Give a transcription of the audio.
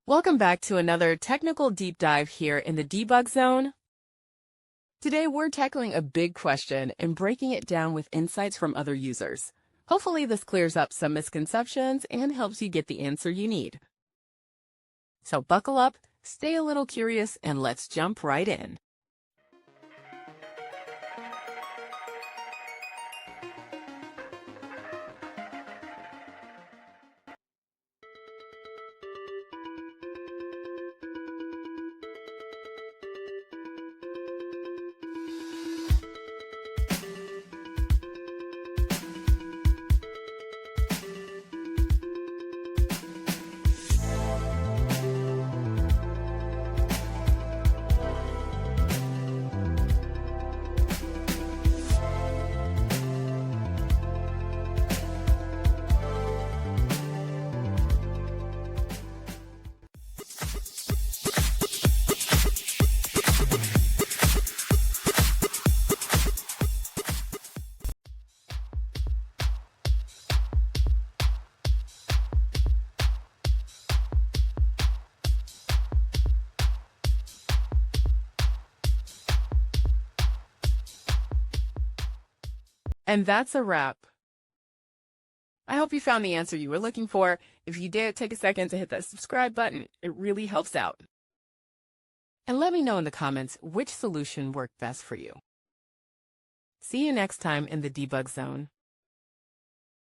Welcome back to another technical deep dive here in the debug zone. Today we're tackling a big question and breaking it down with insights from other users. Hopefully this clears up some misconceptions and helps you get the answer you need. So buckle up, stay a little curious, and let's jump right in. And that's a wrap. I hope you found the answer you were looking for. If you did, take a second to hit that subscribe button. It really helps out. And let me know in the comments which solution worked best for you. See you next time in the debug zone.